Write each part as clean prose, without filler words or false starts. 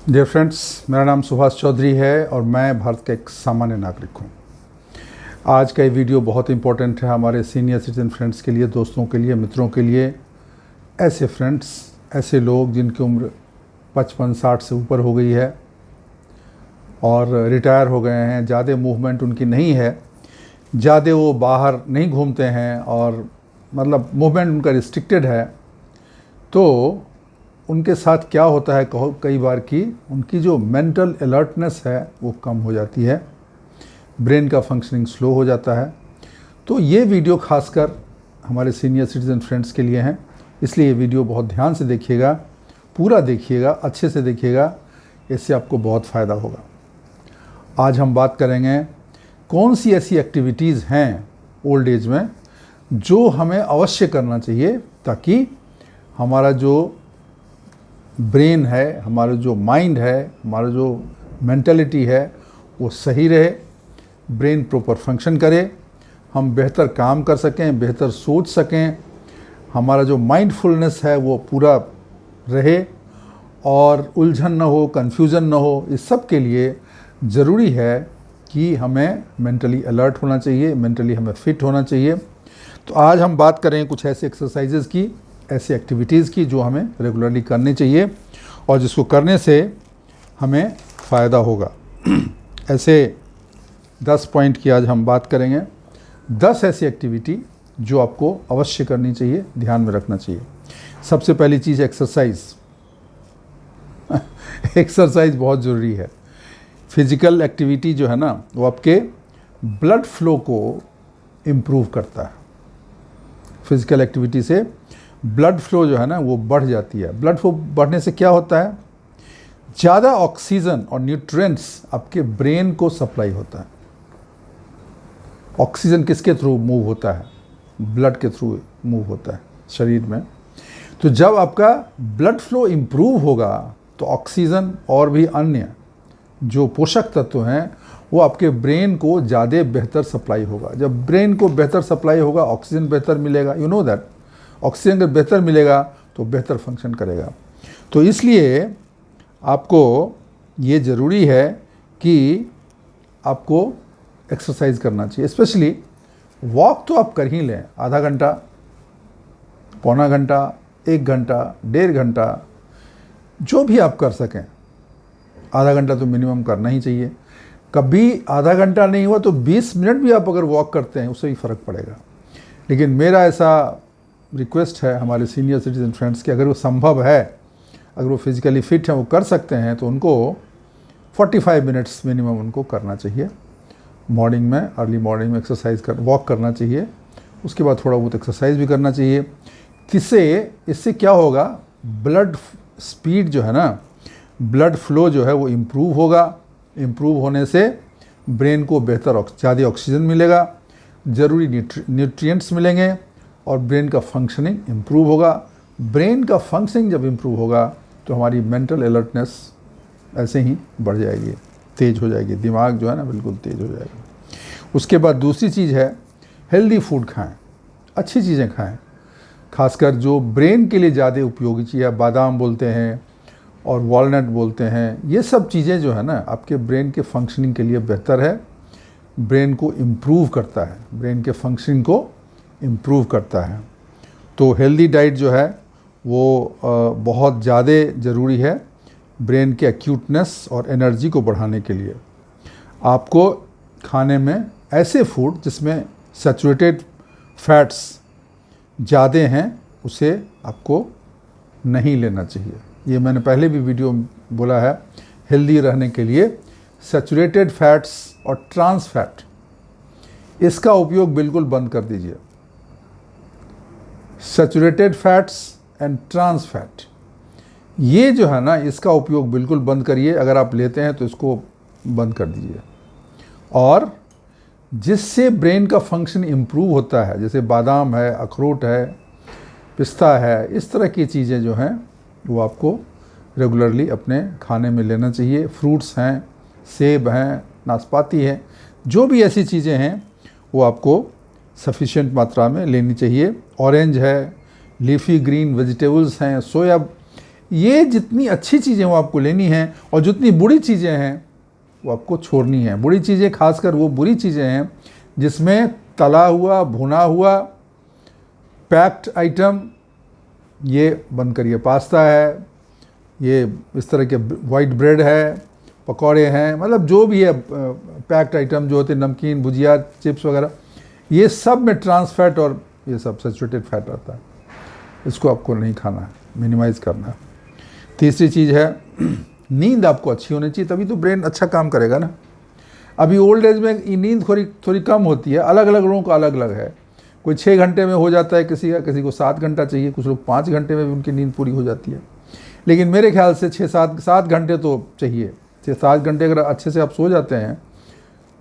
Dear friends, मेरा नाम सुभाष चौधरी है और मैं भारत का एक सामान्य नागरिक हूँ। आज का ये वीडियो बहुत इम्पोर्टेंट है हमारे सीनियर सिटीजन फ्रेंड्स के लिए, दोस्तों के लिए, मित्रों के लिए। ऐसे फ्रेंड्स, ऐसे लोग जिनकी उम्र 55-60 से ऊपर हो गई है और रिटायर हो गए हैं, ज़्यादा मूवमेंट उनकी नहीं है, ज़्यादा वो बाहर नहीं घूमते हैं और मतलब मूवमेंट उनका रिस्ट्रिक्टेड है, तो उनके साथ क्या होता है कई बार कि उनकी जो मेंटल अलर्टनेस है वो कम हो जाती है, ब्रेन का फंक्शनिंग स्लो हो जाता है। तो ये वीडियो खासकर हमारे सीनियर सिटीजन फ्रेंड्स के लिए हैं, इसलिए ये वीडियो बहुत ध्यान से देखिएगा, पूरा देखिएगा, अच्छे से देखिएगा, इससे आपको बहुत फ़ायदा होगा। आज हम बात करेंगे कौन सी ऐसी एक्टिविटीज़ हैं ओल्ड एज में जो हमें अवश्य करना चाहिए ताकि हमारा जो ब्रेन है, हमारा जो माइंड है, हमारा जो मेंटालिटी है वो सही रहे, ब्रेन प्रॉपर फंक्शन करे, हम बेहतर काम कर सकें, बेहतर सोच सकें, हमारा जो माइंडफुलनेस है वो पूरा रहे और उलझन न हो, कन्फ्यूज़न न हो। इस सब के लिए ज़रूरी है कि हमें मेंटली अलर्ट होना चाहिए, मेंटली हमें फिट होना चाहिए। तो आज हम बात करें कुछ ऐसे एक्सरसाइजेज़ की, ऐसी एक्टिविटीज़ की जो हमें रेगुलरली करनी चाहिए और जिसको करने से हमें फ़ायदा होगा। ऐसे 10 पॉइंट की आज हम बात करेंगे। 10 ऐसी एक्टिविटी जो आपको अवश्य करनी चाहिए, ध्यान में रखना चाहिए। सबसे पहली चीज़ एक्सरसाइज। एक्सरसाइज बहुत ज़रूरी है। फिज़िकल एक्टिविटी जो है ना वो आपके ब्लड फ्लो को इम्प्रूव करता है। फिज़िकल एक्टिविटी से ब्लड फ्लो जो है ना वो बढ़ जाती है। ब्लड फ्लो बढ़ने से क्या होता है, ज़्यादा ऑक्सीजन और न्यूट्रिएंट्स आपके ब्रेन को सप्लाई होता है। ऑक्सीजन किसके थ्रू मूव होता है? ब्लड के थ्रू मूव होता है शरीर में। तो जब आपका ब्लड फ्लो इम्प्रूव होगा तो ऑक्सीजन और भी अन्य जो पोषक तत्व हैं वो आपके ब्रेन को ज़्यादा बेहतर सप्लाई होगा। जब ब्रेन को बेहतर सप्लाई होगा, ऑक्सीजन बेहतर मिलेगा, यू नो दैट ऑक्सीजन अगर बेहतर मिलेगा तो बेहतर फंक्शन करेगा। तो इसलिए आपको ये ज़रूरी है कि आपको एक्सरसाइज करना चाहिए। स्पेशली वॉक तो आप कर ही लें, आधा घंटा, पौना घंटा, 1 घंटा, 1.5 घंटा, जो भी आप कर सकें। आधा घंटा तो मिनिमम करना ही चाहिए। कभी आधा घंटा नहीं हुआ तो 20 मिनट भी आप अगर वॉक करते हैं उससे भी फ़र्क पड़ेगा। लेकिन मेरा ऐसा रिक्वेस्ट है हमारे सीनियर सिटीजन फ्रेंड्स कि अगर वो संभव है, अगर वो फिज़िकली फिट हैं, वो कर सकते हैं, तो उनको 45 मिनट्स मिनिमम उनको करना चाहिए। मॉर्निंग में, अर्ली मॉर्निंग में एक्सरसाइज वॉक करना चाहिए। उसके बाद थोड़ा बहुत एक्सरसाइज भी करना चाहिए। इससे क्या होगा, ब्लड स्पीड जो है ना, ब्लड फ्लो जो है वो इम्प्रूव होगा। इम्प्रूव होने से ब्रेन को बेहतर ज़्यादा ऑक्सीजन मिलेगा, ज़रूरी न्यूट्रिएंट्स मिलेंगे और ब्रेन का फंक्शनिंग इम्प्रूव होगा। ब्रेन का फंक्शनिंग जब इम्प्रूव होगा तो हमारी मेंटल अलर्टनेस ऐसे ही बढ़ जाएगी, तेज़ हो जाएगी, दिमाग जो है ना बिल्कुल तेज़ हो जाएगा। उसके बाद दूसरी चीज़ है हेल्दी फूड खाएं, अच्छी चीज़ें खाएं। खासकर जो ब्रेन के लिए ज़्यादा उपयोगी चीज़ है, बादाम बोलते हैं और वॉलनट बोलते हैं, ये सब चीज़ें जो है ना आपके ब्रेन के फंक्शनिंग के लिए बेहतर है, ब्रेन को इम्प्रूव करता है, ब्रेन के फंक्शनिंग को इम्प्रूव करता है। तो हेल्दी डाइट जो है वो बहुत ज़्यादा ज़रूरी है ब्रेन के एक्यूटनेस और एनर्जी को बढ़ाने के लिए। आपको खाने में ऐसे फूड जिसमें सैचुरेटेड फैट्स ज़्यादा हैं उसे आपको नहीं लेना चाहिए। ये मैंने पहले भी वीडियो में बोला है, हेल्दी रहने के लिए सैचुरेटेड फैट्स और ट्रांस फैट, इसका उपयोग बिल्कुल बंद कर दीजिए। Saturated fats and trans fat, ये जो है ना इसका उपयोग बिल्कुल बंद करिए। अगर आप लेते हैं तो इसको बंद कर दीजिए। और जिससे ब्रेन का फंक्शन इम्प्रूव होता है, जैसे बादाम है, अखरोट है, पिस्ता है, इस तरह की चीज़ें जो हैं वो आपको रेगुलरली अपने खाने में लेना चाहिए। फ्रूट्स हैं, सेब हैं, नाशपाती है, जो भी ऐसी चीज़ें हैं वो आपको सफिशिएंट मात्रा में लेनी चाहिए। ऑरेंज है, लीफी ग्रीन वेजिटेबल्स हैं, सोया, ये जितनी अच्छी चीज़ें वो आपको लेनी हैं और जितनी बुरी चीज़ें हैं वो आपको छोड़नी है। बुरी चीज़ें खासकर वो बुरी चीज़ें हैं जिसमें तला हुआ, भुना हुआ, पैक्ड आइटम, ये बंद करिए। पास्ता है, ये इस तरह के वाइट ब्रेड है, पकौड़े हैं, मतलब जो भी है पैक्ड आइटम जो होते हैं, नमकीन, भुजिया, चिप्स वगैरह, ये सब में ट्रांस फैट और ये सब सैचुरेटेड फैट रहता है। इसको आपको नहीं खाना है, मिनिमाइज करना है। तीसरी चीज़ है नींद आपको अच्छी होनी चाहिए, तभी तो ब्रेन अच्छा काम करेगा ना। अभी ओल्ड एज में ये नींद थोड़ी कम होती है, अलग अलग लोगों का अलग अलग है। कोई 6 घंटे में हो जाता है किसी का, किसी को 7 घंटा चाहिए, कुछ लोग 5 घंटे में भी उनकी नींद पूरी हो जाती है। लेकिन मेरे ख्याल से 6-7 घंटे तो चाहिए। 6-7 घंटे अगर अच्छे से आप सो जाते हैं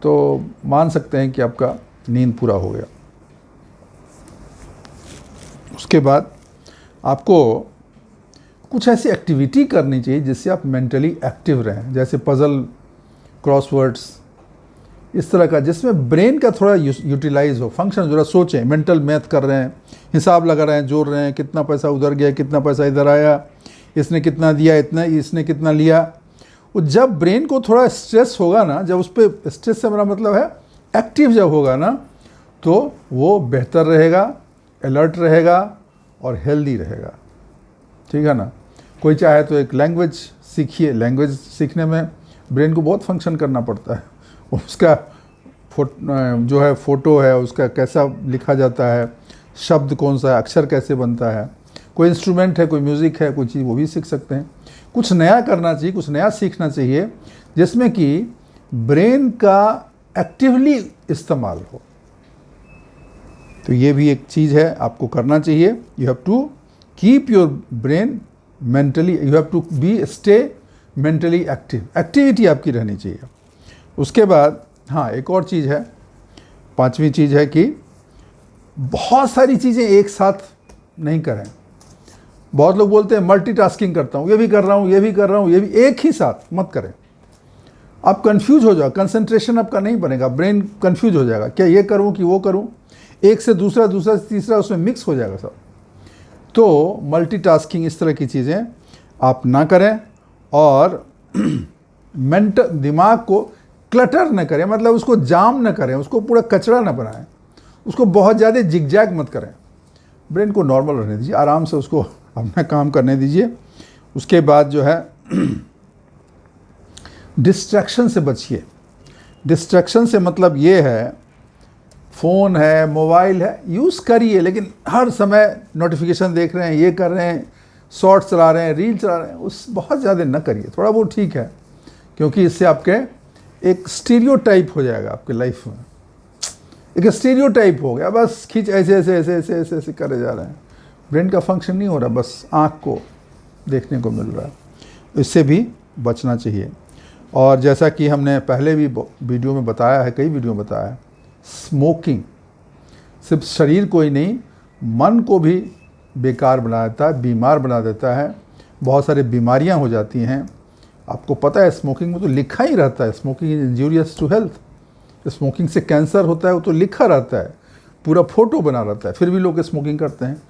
तो मान सकते हैं कि आपका नींद पूरा हो गया। उसके बाद आपको कुछ ऐसी एक्टिविटी करनी चाहिए जिससे आप मेंटली एक्टिव रहें, जैसे पज़ल, क्रॉसवर्ड्स, इस तरह का, जिसमें ब्रेन का थोड़ा यूटिलाइज हो, फंक्शन, जरा सोचें, मेंटल मैथ कर रहे हैं, हिसाब लगा रहे हैं, जोड़ रहे हैं, कितना पैसा उधर गया, कितना पैसा इधर आया, इसने कितना दिया, इतना, इसने कितना लिया। वो जब ब्रेन को थोड़ा स्ट्रेस होगा ना, जब उस पर स्ट्रेस से मेरा मतलब है एक्टिव जब होगा ना, तो वो बेहतर रहेगा, अलर्ट रहेगा और हेल्दी रहेगा। ठीक है ना। कोई चाहे तो एक लैंग्वेज सीखिए। लैंग्वेज सीखने में ब्रेन को बहुत फंक्शन करना पड़ता है। उसका जो है फ़ोटो है, उसका कैसा लिखा जाता है, शब्द कौन सा है, अक्षर कैसे बनता है। कोई इंस्ट्रूमेंट है, कोई म्यूज़िक है, कोई चीज़, वो भी सीख सकते हैं। कुछ नया करना चाहिए, कुछ नया सीखना चाहिए जिसमें कि ब्रेन का एक्टिवली इस्तेमाल हो। तो ये भी एक चीज़ है, आपको करना चाहिए। You have to keep your brain mentally, you have to be stay mentally active. Activity आपकी रहनी चाहिए। उसके बाद हाँ, एक और चीज़ है, 5वीं चीज़ है कि बहुत सारी चीज़ें एक साथ नहीं करें। बहुत लोग बोलते हैं मल्टीटास्किंग करता हूँ, ये भी कर रहा हूँ, ये भी कर रहा हूँ, ये भी, एक ही साथ मत करें। आप कंफ्यूज हो जाओ, कंसंट्रेशन आपका नहीं बनेगा, ब्रेन कंफ्यूज हो जाएगा, क्या ये करूँ कि वो करूँ, एक से दूसरा, दूसरा से तीसरा, उसमें मिक्स हो जाएगा सब। तो मल्टीटास्किंग, इस तरह की चीज़ें आप ना करें और मेंटल दिमाग को क्लटर न करें, मतलब उसको जाम न करें, उसको पूरा कचरा न बनाएं, उसको बहुत ज़्यादा जिगजैग मत करें। ब्रेन को नॉर्मल रहने दीजिए, आराम से उसको अपना काम करने दीजिए। उसके बाद जो है डिस्ट्रैक्शन से बचिए। डिस्ट्रैक्शन से मतलब ये है, फ़ोन है, मोबाइल है, यूज़ करिए, लेकिन हर समय नोटिफिकेशन देख रहे हैं, ये कर रहे हैं, शॉर्ट्स चला रहे हैं, रील चला रहे हैं, उस बहुत ज़्यादा न करिए। थोड़ा बहुत ठीक है, क्योंकि इससे आपके एक स्टीरियोटाइप हो जाएगा आपके लाइफ में। एक स्टीरियोटाइप हो गया, बस खींच ऐसे ऐसे ऐसे ऐसे ऐसे ऐसे करे जा रहे हैं, ब्रेन का फंक्शन नहीं हो रहा, बस आँख को देखने को मिल रहा है। इससे भी बचना चाहिए। और जैसा कि हमने पहले भी वीडियो में बताया है, कई वीडियो में बताया है, स्मोकिंग सिर्फ शरीर को ही नहीं, मन को भी बेकार बना देता है, बीमार बना देता है। बहुत सारी बीमारियां हो जाती हैं। आपको पता है स्मोकिंग में तो लिखा ही रहता है, smoking is injurious to health. Smoking से कैंसर होता है, वो तो लिखा रहता है, पूरा फोटो बना रहता है, फिर भी लोग स्मोकिंग करते हैं।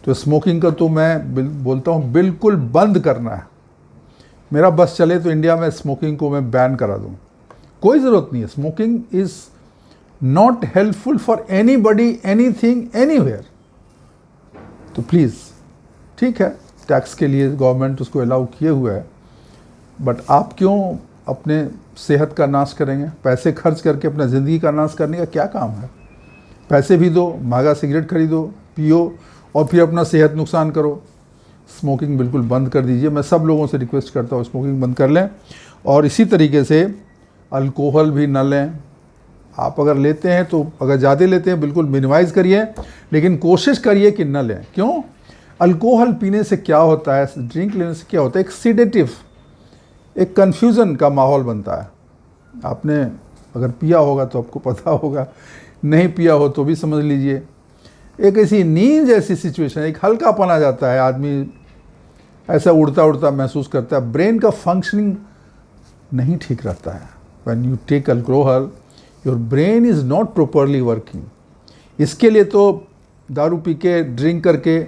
तो स्मोकिंग का तो मैं बोलता हूँ बिल्कुल बंद करना है। मेरा बस चले तो इंडिया में स्मोकिंग को मैं बैन करा दूँ, कोई ज़रूरत नहीं है। Smoking is not helpful for anybody, anything, anywhere. तो प्लीज़, ठीक है, टैक्स के लिए गवर्नमेंट उसको अलाउ किए हुए है, बट आप क्यों अपने सेहत का नाश करेंगे? पैसे खर्च करके अपना ज़िंदगी का नाश करने का क्या काम है? पैसे भी दो, महंगा सिगरेट खरीदो, पियो और फिर अपना सेहत नुकसान करो। स्मोकिंग बिल्कुल बंद कर दीजिए। मैं सब लोगों से रिक्वेस्ट करता हूँ स्मोकिंग बंद कर लें। और इसी तरीके से अल्कोहल भी न लें। आप अगर लेते हैं तो अगर ज़्यादा लेते हैं बिल्कुल मिनिमाइज़ करिए, लेकिन कोशिश करिए कि न लें। क्यों? अल्कोहल पीने से क्या होता है, ड्रिंक लेने से क्या होता है, एक सीडेटिव, एक कन्फ्यूज़न का माहौल बनता है। आपने अगर पिया होगा तो आपको पता होगा, नहीं पिया हो तो भी समझ लीजिए। एक ऐसी नींद जैसी सिचुएशन, एक हल्कापन आ जाता है, आदमी ऐसा उड़ता उड़ता महसूस करता है, ब्रेन का फंक्शनिंग नहीं ठीक रहता है। When you take alcohol your brain is not properly working. इसके लिए तो दारू पी के, ड्रिंक करके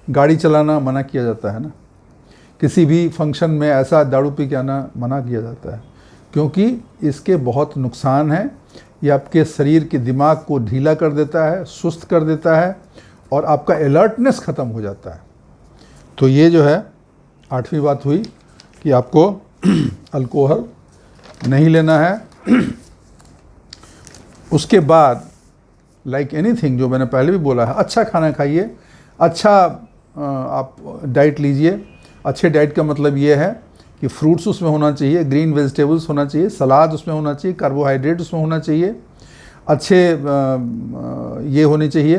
गाड़ी चलाना मना किया जाता है ना। किसी भी फंक्शन में ऐसा दारू पी के आना मना किया जाता है, क्योंकि इसके बहुत नुकसान हैं। ये आपके शरीर के दिमाग को ढीला कर देता है, सुस्त कर देता है और आपका अलर्टनेस ख़त्म हो जाता है। तो ये जो है 8वीं बात हुई कि आपको अल्कोहल नहीं लेना है। उसके बाद लाइक एनीथिंग, जो मैंने पहले भी बोला है, अच्छा खाना खाइए, अच्छा आप डाइट लीजिए। अच्छे डाइट का मतलब ये है कि फ्रूट्स उसमें होना चाहिए, ग्रीन वेजिटेबल्स होना चाहिए, सलाद उसमें होना चाहिए, कार्बोहाइड्रेट उसमें होना चाहिए, अच्छे ये होने चाहिए,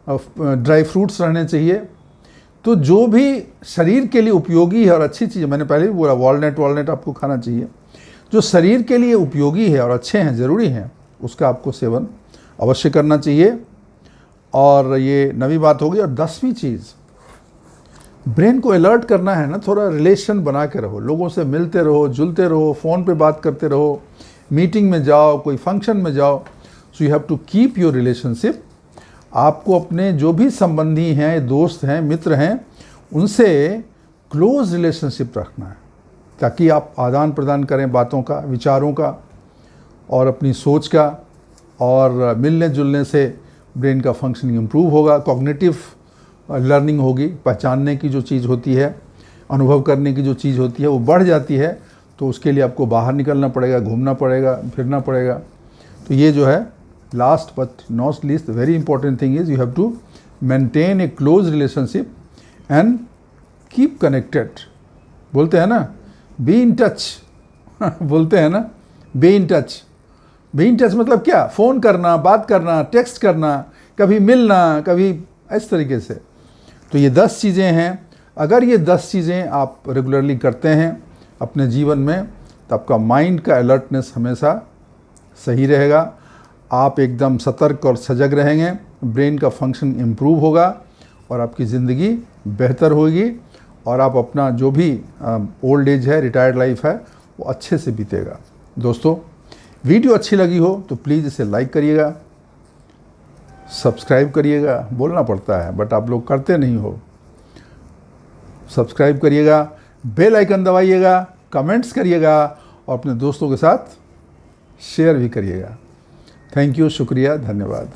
ड्राई फ्रूट्स रहने चाहिए। तो जो भी शरीर के लिए उपयोगी है और अच्छी चीज़, मैंने पहले भी बोला वॉलनट आपको खाना चाहिए। जो शरीर के लिए उपयोगी है और अच्छे हैं, ज़रूरी हैं, उसका आपको सेवन अवश्य करना चाहिए। और ये 9वीं बात होगी। और 10वीं चीज़, ब्रेन को अलर्ट करना है ना, थोड़ा रिलेशन बना के रहो, लोगों से मिलते रहो, जुलते रहो, फ़ोन पे बात करते रहो, मीटिंग में जाओ, कोई फंक्शन में जाओ। So you have to keep your relationship. आपको अपने जो भी संबंधी हैं, दोस्त हैं, मित्र हैं, उनसे क्लोज रिलेशनशिप रखना है, ताकि आप आदान प्रदान करें बातों का, विचारों का और अपनी सोच का। और मिलने जुलने से ब्रेन का फंक्शनिंग इम्प्रूव होगा, कॉग्निटिव लर्निंग होगी, पहचानने की जो चीज़ होती है, अनुभव करने की जो चीज़ होती है, वो बढ़ जाती है। तो उसके लिए आपको बाहर निकलना पड़ेगा, घूमना पड़ेगा, फिरना पड़ेगा। तो ये जो है last but not least very important thing is you have to maintain a close relationship and keep connected. बोलते हैं ना, बी इन टच बोलते हैं ना, be in touch. Be in touch मतलब क्या? फ़ोन करना, बात करना, टेक्स्ट करना, कभी मिलना, कभी इस तरीके से। तो ये 10 चीज़ें हैं। अगर ये 10 चीज़ें आप रेगुलरली करते हैं अपने जीवन में, तो आपका माइंड का अलर्टनेस हमेशा सही रहेगा। आप एकदम सतर्क और सजग रहेंगे, ब्रेन का फंक्शन इम्प्रूव होगा और आपकी ज़िंदगी बेहतर होगी और आप अपना जो भी ओल्ड एज है, रिटायर्ड लाइफ है, वो अच्छे से बीतेगा। दोस्तों, वीडियो अच्छी लगी हो तो प्लीज़ इसे लाइक करिएगा, सब्सक्राइब करिएगा। बोलना पड़ता है बट आप लोग करते नहीं हो। सब्सक्राइब करिएगा, बेल आइकन दबाइएगा, कमेंट्स करिएगा और अपने दोस्तों के साथ शेयर भी करिएगा। थैंक यू, शुक्रिया, धन्यवाद।